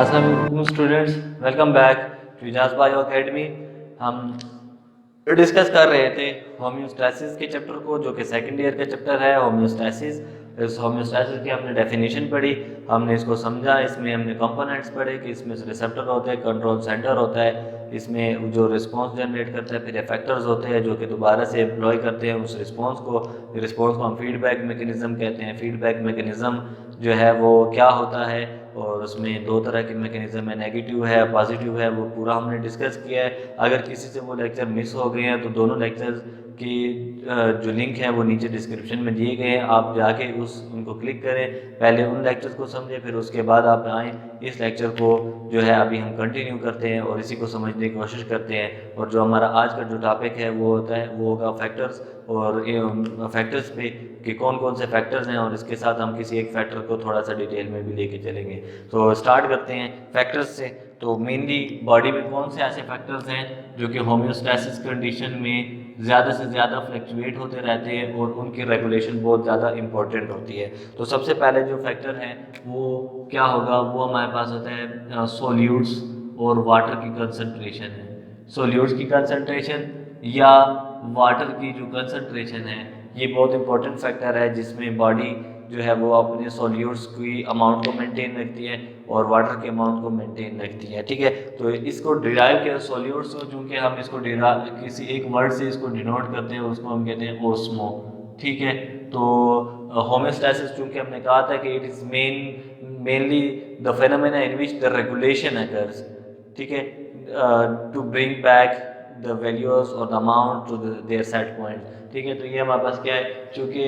अस्सलाम students, welcome back to Ijaz bio academy. हम discuss कर रहे थे होम्योस्टैसिस के चैप्टर को, जो कि सेकंड ईयर का चैप्टर है होम्योस्टैसिस। इस होम्योस्टैसिस की हमने डेफिनेशन पढ़ी, हमने इसको समझा, इसमें हमने कंपोनेंट्स पढ़े कि इसमें रिसेप्टर होते हैं, कंट्रोल सेंटर होता है, इसमें जो रिस्पांस जनरेट करता है, फिर इफेक्टर्स होते हैं जो कि दोबारा से एम्प्लॉय करते हैं उस रिस्पांस को हम फीडबैक मैकेनिज्म कहते हैं। फीडबैक मैकेनिज्म जो है वो क्या होता है, और उसमें दो तरह के मैकेनिज्म है, नेगेटिव है, पॉजिटिव है, वो पूरा हमने डिस्कस किया है। अगर किसी से वो लेक्चर मिस हो गए हैं तो दोनों लेक्चर्स की जो लिंक है वो नीचे डिस्क्रिप्शन में दिए गए हैं, आप जाके उनको क्लिक करें, पहले उन लेक्चर्स को समझें, फिर उसके बाद आप आएँ इस लेक्चर को जो है अभी हम कंटिन्यू करते हैं और इसी को समझने की कोशिश करते हैं। और जो हमारा आज का जो टॉपिक है वो होगा फैक्टर्स, और फैक्टर्स पे कि कौन कौन से फैक्टर्स हैं, और इसके साथ हम किसी एक फैक्टर को थोड़ा सा डिटेल में भी लेके चलेंगे। तो स्टार्ट करते हैं फैक्टर्स से। तो मेनली बॉडी में कौन से ऐसे फैक्टर्स हैं जो कि होम्योस्टैसिस कंडीशन में ज़्यादा से ज़्यादा फ्लक्चुएट होते रहते हैं और उनकी रेगुलेशन बहुत ज़्यादा इंपॉर्टेंट होती है। तो सबसे पहले जो फैक्टर है वो क्या होगा, वो हमारे पास होता है सोल्यूट्स और वाटर की कंसंट्रेशन है। सोल्यूट्स की कंसंट्रेशन या वाटर की जो कंसंट्रेशन है, ये बहुत इंपॉर्टेंट फैक्टर है जिसमें बॉडी जो है वो अपने सोल्यूट्स की अमाउंट को मेंटेन रखती है और वाटर के अमाउंट को मेंटेन रखती है। ठीक है, तो इसको डिराइव किया सोल्यूट्स को, चूँकि हम इसको किसी एक वर्ड से इसको डिनोट करते हैं, उसको हम कहते हैं ओस्मो। ठीक है, तो होम्योस्टैसिस चूँकि हमने कहा था कि it is mainly the phenomena in which the regulation occurs. ठीक है, to bring back the values और the amount to their set point. ठीक है, तो ये हमारे पास क्या है, चूँकि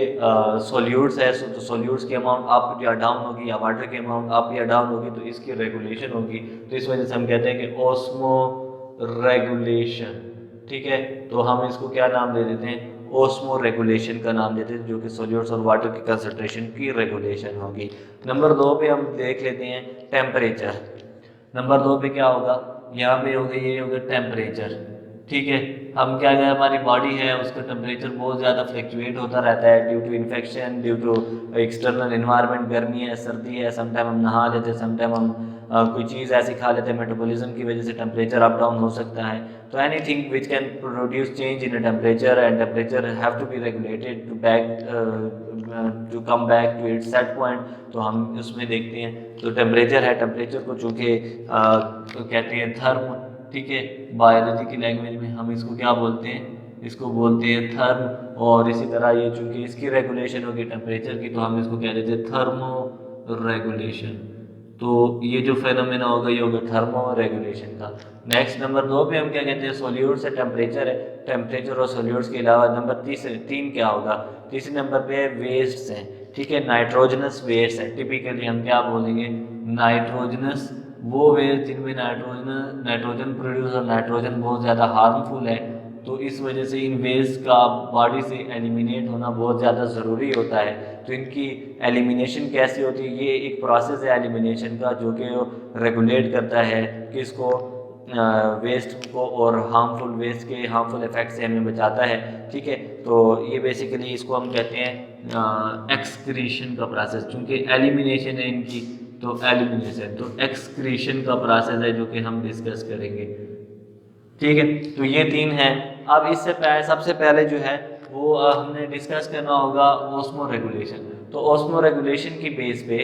सोल्यूट्स है तो सोल्यूट्स की अमाउंट अप या डाउन होगी, या वाटर की अमाउंट अप या डाउन होगी, तो इसकी रेगुलेशन होगी। तो इस वजह से हम कहते हैं कि ओस्मो रेगुलेशन। ठीक है, तो हम इसको क्या नाम दे देते हैं, ओस्मो रेगुलेशन का नाम देते हैं, जो कि सोल्यूट्स और वाटर की कंसंट्रेशन की रेगुलेशन होगी। नंबर 2 पे हम देख लेते हैं टेम्परेचर। नंबर 2 पे क्या होगा, यहाँ पे होगा, ये होगा टेम्परेचर। ठीक है, हम क्या है, हमारी बॉडी है उसका टेम्परेचर बहुत ज़्यादा फ्लक्चुएट होता रहता है due to infection, due to external environment, गर्मी है, सर्दी है, समटाइम हम नहा लेते हैं, समटाइम हम कोई चीज़ ऐसी खा लेते हैं, मेटाबॉलिज्म की वजह से टेम्परेचर अप डाउन हो सकता है। तो anything which can produce change in temperature, and temperature have to be regulated to come back to its set point. तो हम उसमें देखते हैं, तो टेम्परेचर है, टेम्परेचर को चूँकि तो कहते हैं थर्म। ठीक है, बायोलॉजी की लैंग्वेज में हम इसको क्या बोलते हैं, इसको बोलते हैं थर्म। और इसी तरह ये चूँकि इसकी रेगुलेशन होगी टेम्परेचर की, तो हम इसको कह देते हैं थर्मो रेगुलेशन। तो ये जो फेनोमेना होगा ये होगा थर्मो रेगुलेशन का। नेक्स्ट नंबर 2 पे हम क्या कहते हैं, सोल्यूट्स है, टेम्परेचर है। टेम्परेचर और सोल्यूट्स के अलावा नंबर 3 क्या होगा, तीसरे नंबर पे वेस्ट्स हैं। ठीक है, नाइट्रोजनस वेस्ट है। टिपिकली हम क्या बोलेंगे, नाइट्रोजनस वो वेस्ट जिनमें नाइट्रोजन प्रोड्यूस और नाइट्रोजन बहुत ज़्यादा हार्मफुल है। तो इस वजह से इन वेस्ट का बॉडी से एलिमिनेट होना बहुत ज़्यादा ज़रूरी होता है। तो इनकी एलिमिनेशन कैसे होती है, ये एक प्रोसेस है एलिमिनेशन का, जो कि रेगुलेट करता है कि इसको वेस्ट को और हार्मफुल वेस्ट के हार्मफुल इफेक्ट से हमें बचाता है। ठीक है, तो ये बेसिकली इसको हम कहते हैं एक्सक्रीशन का प्रोसेस, क्योंकि एलिमिनेशन है इनकी, तो एलिमिनेशन, तो एक्सक्रीशन का प्रोसेस है जो कि हम डिस्कस करेंगे। ठीक है, तो ये 3 है। अब इससे पहले सबसे पहले जो है वो हमने डिस्कस करना होगा ओस्मो रेगुलेशन। तो ओस्मो रेगुलेशन की बेस पे,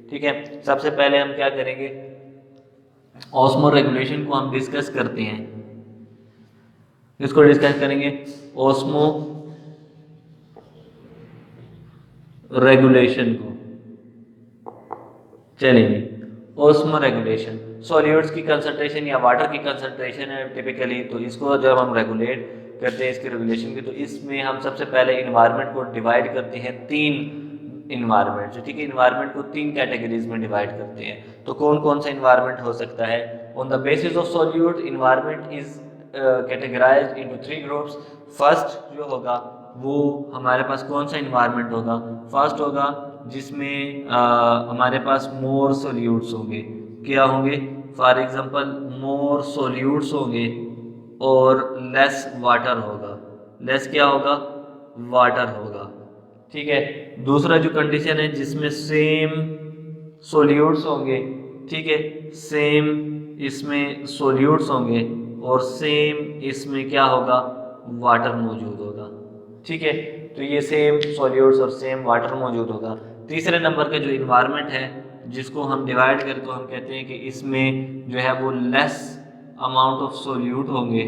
ठीक है, सबसे पहले हम क्या करेंगे, ओस्मो रेगुलेशन को हम डिस्कस करते हैं। इसको डिस्कस करेंगे ओस्मो रेगुलेशन को। चलिए, ओस्मो रेगुलेशन सॉल्यूट्स की कंसंट्रेशन या वाटर की कंसंट्रेशन है टिपिकली, तो इसको जब हम रेगुलेट करते हैं इसकी रेगुलेशन की, तो इसमें हम सबसे पहले इन्वायरमेंट को डिवाइड करते हैं 3 इन्वायरमेंट से। ठीक है, इन्वायरमेंट को 3 कैटेगरीज में डिवाइड करते हैं। तो कौन कौन सा इन्वायरमेंट हो सकता है, on the basis of solute environment is categorised into 3 groups. First जो होगा वो हमारे पास कौन सा इन्वायरमेंट होगा, फर्स्ट होगा जिसमें हमारे पास मोर सोल्यूट्स होंगे। क्या होंगे, फॉर एग्जांपल मोर सोल्यूट्स होंगे और लेस वाटर होगा। लेस क्या होगा, वाटर होगा। ठीक है, दूसरा जो कंडीशन है जिसमें सेम सोल्यूट्स होंगे ठीक है, सेम इसमें सोल्यूट्स होंगे और सेम इसमें क्या होगा, वाटर मौजूद होगा। ठीक है, तो ये सेम सॉल्यूट्स और सेम वाटर मौजूद होगा। तीसरे नंबर का जो इन्वायरमेंट है जिसको हम डिवाइड करें तो हम कहते हैं कि इसमें जो है वो लेस अमाउंट ऑफ सोल्यूट होंगे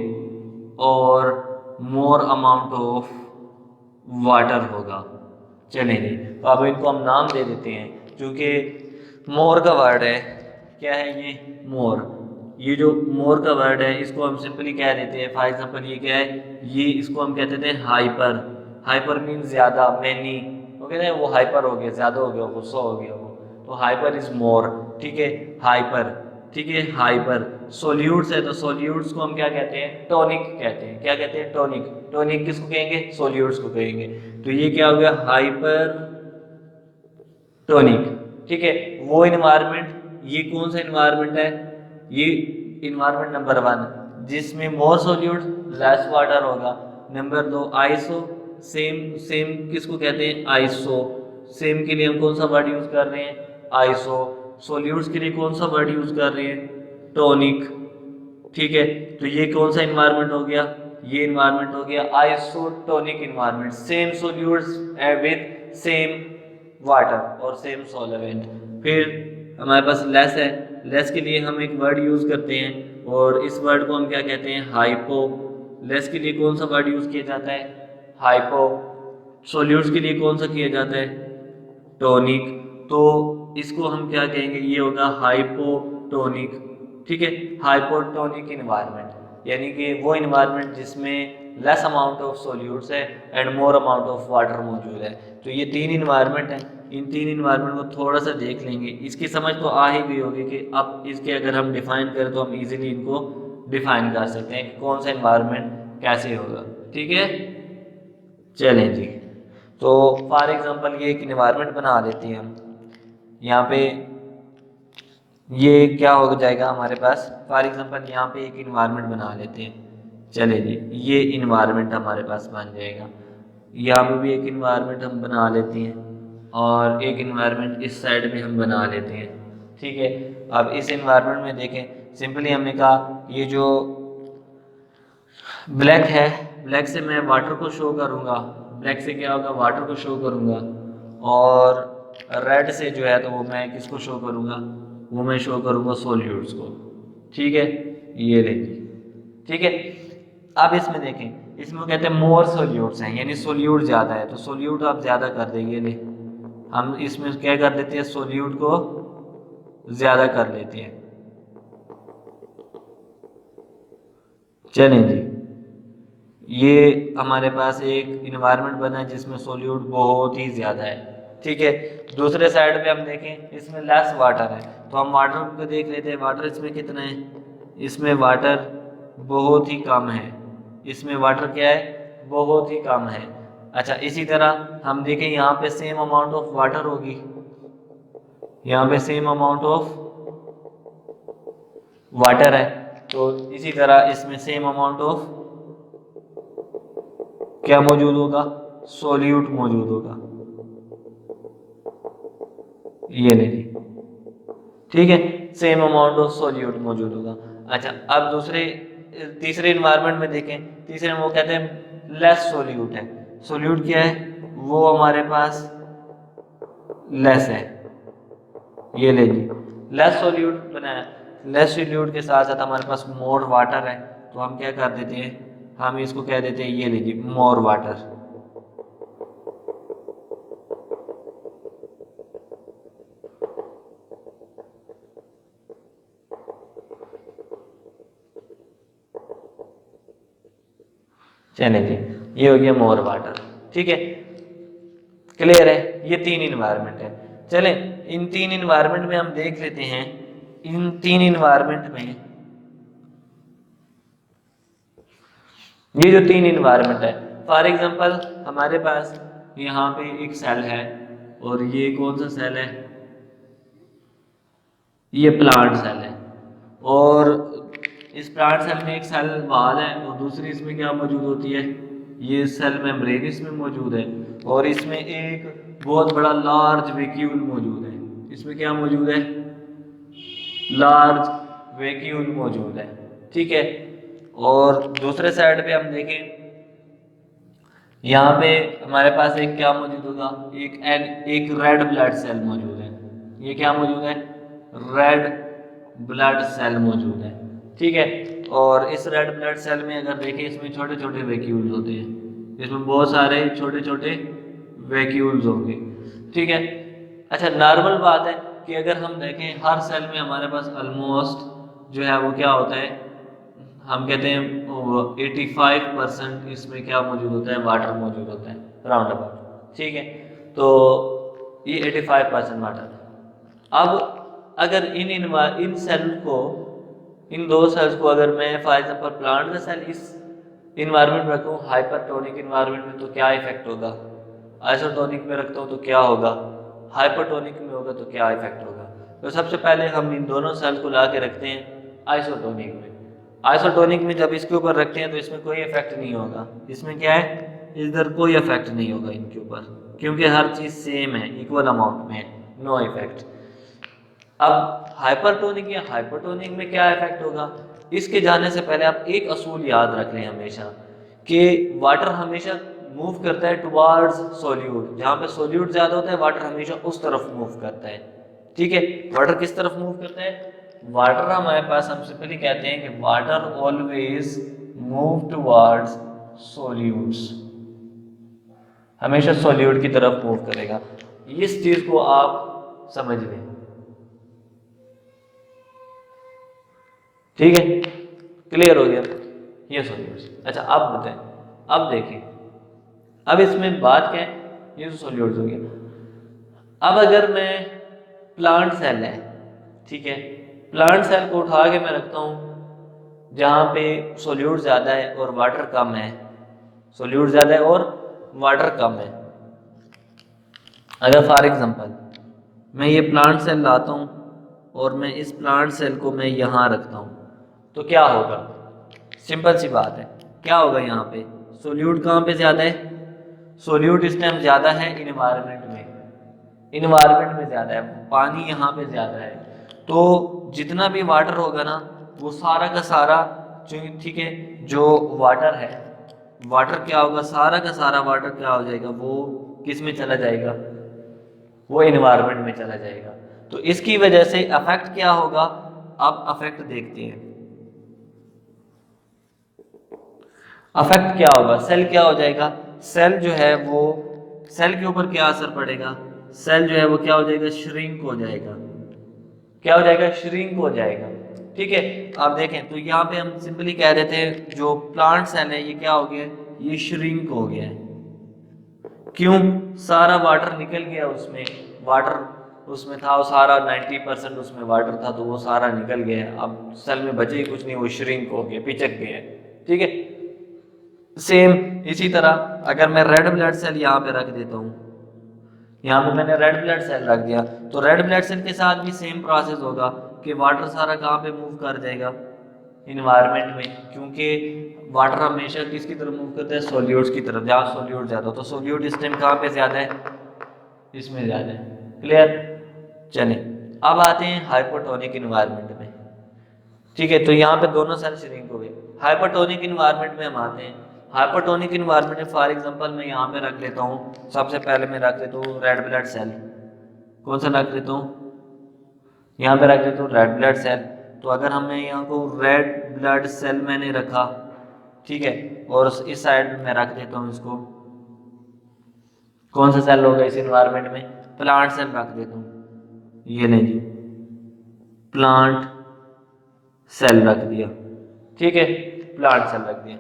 और मोर अमाउंट ऑफ वाटर होगा। चलेंगे, तो अब इनको हम नाम दे देते हैं, क्योंकि मोर का वर्ड है, क्या है ये, मोर। ये जो मोर का वर्ड है इसको हम सिंपली कह देते हैं, फॉर एग्जांपल ये क्या है, ये इसको हम कहते थे हाइपर। हाइपर मीन्स ज़्यादा, मैनी, ओके ना, वो हाइपर हो गया, ज़्यादा हो गया, गुस्सा हो गया वो, तो हाइपर इज मोर। ठीक है, हाइपर, ठीक है, हाइपर। सोल्यूट्स है तो सोल्यूट्स को हम क्या कहते हैं, टॉनिक कहते हैं। क्या कहते हैं, टॉनिक। टॉनिक किसको कहेंगे, सोल्यूट्स को कहेंगे। तो ये क्या हो गया, हाइपर टॉनिक। ठीक है, वो इन्वायरमेंट, ये कौन सा इन्वायरमेंट है, ये इन्वायरमेंट नंबर 1 जिसमें मोर सोल्यूट लेस वाटर होगा। Number 2 iso, same. सेम किसको कहते हैं, आइसो। सेम के लिए हम कौन सा वर्ड यूज कर रहे हैं, आइसो। सोल्यूट्स के लिए कौन सा वर्ड यूज कर रहे हैं, टॉनिक। ठीक है, तो ये कौन सा इन्वायरमेंट हो गया, ये इन्वायरमेंट हो गया isotonic environment. Same solutes with same water और सेम सॉल्वेंट। फिर हमारे पास लेस है, लेस के लिए हम एक वर्ड यूज करते हैं और इस वर्ड को हम क्या कहते हैं, हाइपो। लेस के लिए कौन सा वर्ड यूज किया जाता है, हाइपो। सोल्यूट्स के लिए कौन सा किया जाता है, टॉनिक। तो इसको हम क्या कहेंगे, ये होगा हाइपोटोनिक। ठीक है, हाइपोटोनिक इन्वायरमेंट, यानी कि वो इन्वायरमेंट जिसमें लेस अमाउंट ऑफ सोल्यूट्स है and more amount of water मौजूद है। तो ये 3 इन्वायरमेंट हैं, इन 3 इन्वायरमेंट को थोड़ा सा देख लेंगे। इसकी समझ तो आ ही गई होगी कि अब इसके अगर हम डिफाइन करें तो हम इजीली इनको डिफाइन कर सकते हैं कि कौन सा इन्वायरमेंट कैसे होगा। ठीक है, चलें जी। तो फॉर एग्जांपल ये एक इन्वायरमेंट बना लेते हैं हम। यहाँ पे ये क्या हो जाएगा हमारे पास, फॉर एग्जांपल यहाँ पे एक इन्वायरमेंट बना लेते हैं। चले जी, ये इन्वायरमेंट हमारे पास बन जाएगा। यहाँ पे भी एक इन्वायरमेंट हम बना लेते हैं और एक इन्वायरमेंट इस साइड में हम बना लेते हैं। ठीक है, अब इस इन्वायरमेंट में देखें, सिंपली हमने कहा ये जो ब्लैक है, ब्लैक से मैं वाटर को शो करूँगा, ब्लैक से क्या होगा, वाटर को शो करूँगा। और रेड से जो है तो वो मैं किसको शो करूँगा, वो मैं शो करूँगा सोल्यूट्स को। ठीक है, ये लेंगे। ठीक है, अब इसमें देखें, इसमें वो कहते हैं मोर सोल्यूट्स हैं, यानी सोल्यूट ज़्यादा है, तो सोल्यूट आप ज़्यादा कर देंगे। ले हम इसमें क्या कर देते हैं, सोल्यूट को ज़्यादा कर लेते हैं। चलें जी, ये हमारे पास एक इन्वायरमेंट बना है जिसमें सोल्यूट बहुत ही ज़्यादा है। ठीक है, दूसरे साइड पे हम देखें, इसमें लेस वाटर है, तो हम वाटर को देख लेते हैं। वाटर इसमें कितना है, इसमें वाटर बहुत ही कम है, इसमें वाटर क्या है, बहुत ही कम है। अच्छा, इसी तरह हम देखें यहाँ पे सेम अमाउंट ऑफ वाटर होगी, यहाँ पे सेम अमाउंट ऑफ वाटर है, तो इसी तरह इसमें सेम अमाउंट ऑफ क्या मौजूद होगा, सोल्यूट मौजूद होगा। ये ले ली, ठीक है, सेम अमाउंट ऑफ सोल्यूट मौजूद होगा। अच्छा, अब तीसरे इन्वायरमेंट में देखें, तीसरे में वो कहते हैं लेस सोल्यूट है। सोल्यूट क्या है, वो हमारे पास लेस है। ये ले ली, लेस सोल्यूट बनाया, लेस सोल्यूट के साथ साथ हमारे पास मोर वाटर है, तो हम क्या कर देते हैं, हम इसको कह देते हैं, ये लीजिए मोर वाटर। चले जी, ये हो गया मोर वाटर। ठीक है, क्लियर है, ये 3 इन्वायरमेंट है। चले, इन 3 इन्वायरमेंट में हम देख लेते हैं, इन 3 इन्वायरमेंट में ये जो 3 इन्वायरमेंट है, फॉर एग्जांपल हमारे पास यहाँ पे एक सेल है और ये कौन सा सेल है, ये प्लांट सेल है। और इस प्लांट सेल में एक सेल वॉल है और दूसरी इसमें क्या मौजूद होती है, ये सेल मेम्ब्रेन इसमें मौजूद है। और इसमें एक बहुत बड़ा लार्ज वैक्यूल मौजूद है, इसमें क्या मौजूद है, लार्ज वैक्यूल मौजूद है, ठीक है। और दूसरे साइड पे हम देखें, यहाँ पे हमारे पास एक क्या मौजूद होगा, एक रेड ब्लड सेल मौजूद है। ये क्या मौजूद है, रेड ब्लड सेल मौजूद है, ठीक है। और इस रेड ब्लड सेल में अगर देखें, इसमें छोटे छोटे वैक्यूल्स होते हैं, इसमें बहुत सारे छोटे छोटे वैक्यूल्स होंगे, ठीक है। अच्छा, नॉर्मल बात है कि अगर हम देखें हर सेल में हमारे पास ऑलमोस्ट जो है वो क्या होता है, हम कहते हैं 85% इसमें क्या मौजूद होता है, वाटर मौजूद होता है राउंड अबाउट, ठीक है। तो ये 85% वाटर है। अब अगर इन सेल को, इन दो सेल्स को अगर मैं फॉर एग्जांपल प्लांट का सेल इस इन्वायरमेंट में रखूँ, हाइपरटोनिक इन्वायरमेंट में, तो क्या इफेक्ट होगा, आइसोटोनिक में रखता हूँ तो क्या होगा, हाइपरटोनिक में होगा तो क्या इफेक्ट होगा। तो सबसे पहले हम इन दोनों सेल को ला के रखते हैं आइसोटोनिक में। आइसोटोनिक में जब इसके ऊपर रखते हैं तो इसमें कोई इफेक्ट नहीं होगा, इसमें क्या है, इधर कोई इफेक्ट नहीं होगा इनके ऊपर, क्योंकि हर चीज सेम है, इक्वल अमाउंट में है, नो इफेक्ट। अब हाइपरटोनिक या हाइपोटोनिक में क्या इफेक्ट होगा, इसके जाने से पहले आप एक असूल याद रख लें हमेशा, कि वाटर हमेशा मूव करता है टुवार्ड्स सोल्यूट। जहाँ पे सोल्यूट ज्यादा होता है वाटर हमेशा उस तरफ मूव करता है, ठीक है। वाटर किस तरफ मूव करता है, वाटर हमारे पास, हम सिंपली कहते हैं कि water always move towards solutes, हमेशा सोल्यूट की तरफ मूव करेगा। इस चीज को आप समझ लें, ठीक है, क्लियर हो गया ये सोल्यूट्स। अच्छा, अब बताएं, अब देखें, अब इसमें बात क्या है, ये तो सोल्यूट्स हो गया। अब अगर मैं प्लांट सेल है, ठीक है, प्लांट सेल को उठा के मैं रखता हूँ जहाँ पे सोल्यूट ज़्यादा है और वाटर कम है, सोल्यूट ज़्यादा है और वाटर कम है। अगर फॉर एग्जांपल मैं ये प्लांट सेल लाता हूँ और मैं इस प्लांट सेल को मैं यहाँ रखता हूँ, तो क्या होगा, सिंपल सी बात है, क्या होगा, यहाँ पे सोल्यूट कहाँ पे ज़्यादा है, सोल्यूट इस टाइम ज़्यादा है इन्वायरमेंट में, इन्वायरमेंट में ज़्यादा है, पानी यहाँ पे ज़्यादा है। तो जितना भी वाटर होगा ना, वो सारा का सारा जो, ठीक है, जो वाटर है, वाटर क्या होगा, सारा का सारा वाटर क्या हो जाएगा, वो किस में चला जाएगा, वो इन्वायरमेंट में चला जाएगा। तो इसकी वजह से अफेक्ट क्या होगा, अब अफेक्ट देखते हैं। अफेक्ट क्या होगा, सेल क्या हो जाएगा, सेल जो है वो, सेल के ऊपर क्या असर पड़ेगा, सेल जो है वो क्या हो जाएगा, श्रिंक हो जाएगा, क्या हो जाएगा, श्रिंक हो जाएगा, ठीक है। आप देखें तो यहाँ पे हम सिंपली कह देते हैं जो प्लांट सेल है ये क्या हो गया, ये श्रिंक हो गया है। क्यों, सारा वाटर निकल गया उसमें, वाटर उसमें था वो सारा 90% उसमें वाटर था, तो वो सारा निकल गया, अब सेल में बचे ही कुछ नहीं, वो श्रिंक हो गया, पिचक गया, ठीक है। सेम इसी तरह अगर मैं रेड ब्लड सेल यहाँ पे रख देता हूँ, यहाँ पे मैंने रेड ब्लड सेल रख दिया, तो रेड ब्लड सेल के साथ भी सेम प्रोसेस होगा कि वाटर सारा कहाँ पे मूव कर जाएगा, इन्वायरमेंट में, क्योंकि वाटर हमेशा किसकी तरफ मूव करता है, सोल्यूट्स की तरफ, जहाँ सोल्यूट ज़्यादा हो, तो सोल्यूट इस टाइम कहाँ पे ज़्यादा है, इसमें ज़्यादा है, क्लियर। चलिए अब आते हैं हाइपोटोनिक इन्वायरमेंट में, ठीक है। तो यहाँ पे दोनों सेल श्रिंक हो गए। हाइपोटोनिक इन्वायरमेंट में हम आते हैं, हाइपोटोनिक इन्वायरमेंट में फॉर एग्जांपल मैं यहाँ पे रख लेता हूँ, सबसे पहले मैं रख लेता हूँ रेड ब्लड सेल, कौन सा रख लेता हूँ, यहाँ पे रख लेता हूँ रेड ब्लड सेल। तो अगर हमें यहाँ को रेड ब्लड सेल मैंने रखा, ठीक है, और इस साइड में मैं रख देता हूँ इसको, कौन सा सेल होगा इस इन्वायरमेंट में, प्लांट सेल रख देता हूँ, ये नहीं जी, प्लांट सेल रख दिया, ठीक है, प्लांट सेल रख दिया।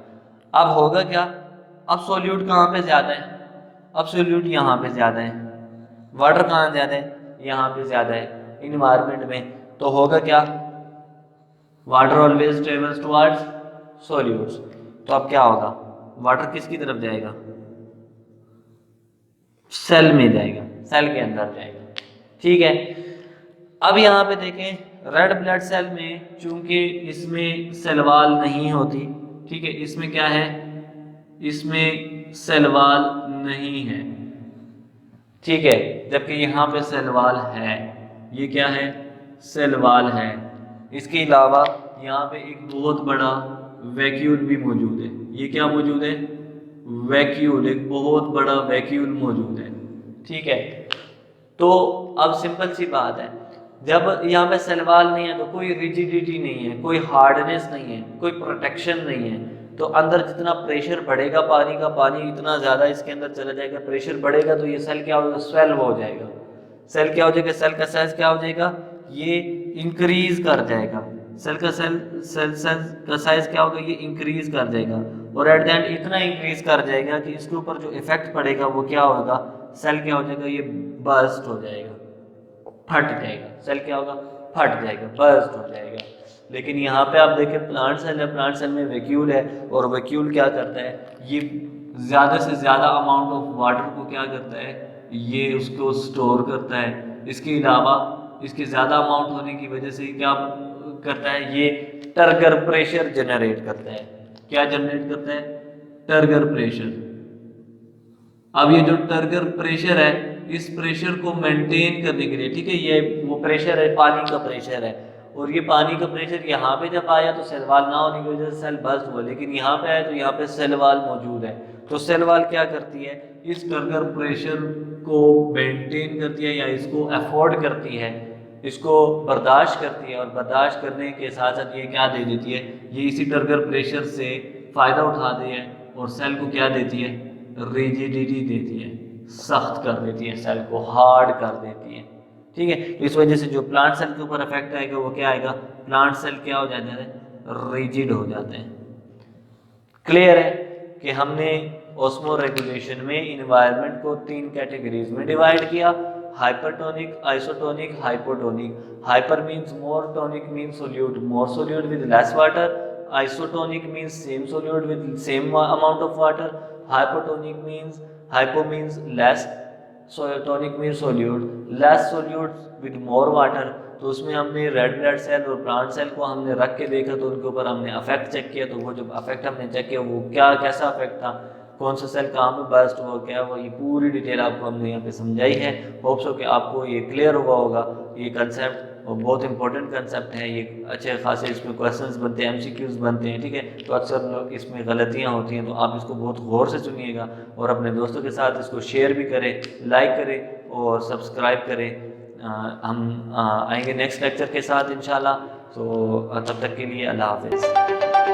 अब होगा क्या, अब सोल्यूट कहाँ पे ज्यादा है, अब सोल्यूट यहाँ पे ज्यादा है, वाटर कहाँ ज्यादा है, यहाँ पे ज्यादा है इन्वायरमेंट में, तो होगा क्या, water always travels towards solutes. तो अब क्या होगा, वाटर किसकी तरफ जाएगा, सेल में जाएगा, सेल के अंदर जाएगा, ठीक है। अब यहाँ पे देखें रेड ब्लड सेल में, चूंकि इसमें सेल वॉल नहीं होती, ठीक है, इसमें क्या है, इसमें सेल वॉल नहीं है, ठीक है, जबकि यहाँ पे सेल वॉल है, ये क्या है, सेल वॉल है, इसके अलावा यहाँ पे एक बहुत बड़ा वैक्यूल भी मौजूद है। ये क्या मौजूद है? वैक्यूल, एक बहुत बड़ा वैक्यूल मौजूद है। ठीक है, तो अब सिंपल सी बात है, जब यहाँ पे सेल वॉल नहीं है तो कोई रिजिडिटी नहीं है, कोई हार्डनेस नहीं है, कोई प्रोटेक्शन नहीं है, तो अंदर जितना प्रेशर बढ़ेगा पानी का, पानी इतना ज़्यादा इसके अंदर चला जाएगा, प्रेशर बढ़ेगा तो ये सेल क्या होगा? स्वेल हो जाएगा। सेल क्या हो जाएगा? सेल का साइज क्या हो जाएगा? ये इंक्रीज कर जाएगा। सेल का साइज क्या होगा? ये इंक्रीज कर जाएगा, और एट द एंड इतना इंक्रीज कर जाएगा कि इसके ऊपर जो इफेक्ट पड़ेगा वो क्या होगा? सेल क्या हो जाएगा? ये बर्स्ट हो जाएगा, फट जाएगा। सेल क्या होगा? फट जाएगा, बर्स्ट हो जाएगा। लेकिन यहाँ पे आप देखें प्लांट सेल है, प्लांट सेल में वैक्यूल है, और वैक्यूल क्या करता है? ये ज़्यादा से ज़्यादा अमाउंट ऑफ वाटर को क्या करता है? ये उसको स्टोर करता है। इसके अलावा इसके ज़्यादा अमाउंट होने की वजह से क्या करता है? ये टर्गर प्रेशर जनरेट करता है। क्या जनरेट करता है? Turgor pressure. अब ये जो टर्गर प्रेशर है, इस प्रेशर को मेंटेन करने के लिए, ठीक है, ये वो प्रेशर है, पानी का प्रेशर है, और ये पानी का प्रेशर यहाँ पे जब आया तो सेल वॉल ना होने की वजह से सेल बर्स्ट हुआ, लेकिन यहाँ पे आया तो यहाँ पे सेल वॉल मौजूद है। तो सेल वॉल क्या करती है? इस टर्गर प्रेशर को मेंटेन करती है, या इसको अफोर्ड करती है, इसको बर्दाश्त करती है, और बर्दाश्त करने के साथ साथ ये क्या दे देती है? ये इसी टर्गर प्रेशर से फ़ायदा उठाती है और सेल को क्या देती है? रिजिडिटी देती है, सख्त कर देती है, सेल को हार्ड कर देती है। ठीक है, तो इस वजह से जो प्लांट सेल के ऊपर इफेक्ट आएगा वो क्या आएगा? प्लांट सेल क्या हो जाते हैं? रिजिड हो जाते हैं। क्लियर है कि हमने ऑस्मो रेगुलेशन में इन्वायरमेंट को 3 कैटेगरीज में डिवाइड किया: hypertonic, isotonic, hypotonic. Hyper means more, tonic means solute, more solute with less water, isotonic means same solute with same amount of water, hypotonic means, hypo means less, tonic means solute, less solute with more water. तो उसमें हमने red blood cell और plant cell को हमने रख के देखा, तो उनके ऊपर हमने अफेक्ट चेक किया, तो वो जब अफेक्ट हमने चेक किया वो क्या कैसा अफेक्ट था, कौन सा सेल कहाँ पे बर्स्ट हुआ, क्या हुआ, ये पूरी डिटेल आपको हमने यहाँ पे समझाई है। होप्स हो कि आपको ये क्लियर हुआ होगा ये कंसेप्ट, और बहुत इंपॉर्टेंट कंसेप्ट है ये। अच्छे खासे इसमें क्वेश्चंस बनते हैं, एमसीक्यूज बनते हैं। ठीक है, तो अक्सर लोग इसमें गलतियाँ होती हैं, तो आप इसको बहुत गौर से सुनिएगा और अपने दोस्तों के साथ इसको शेयर भी करें, लाइक करें और सब्सक्राइब करें। हम आएंगे नेक्स्ट लेक्चर के साथ इंशाल्लाह। तो तब तक के लिए अल्लाह हाफिज़।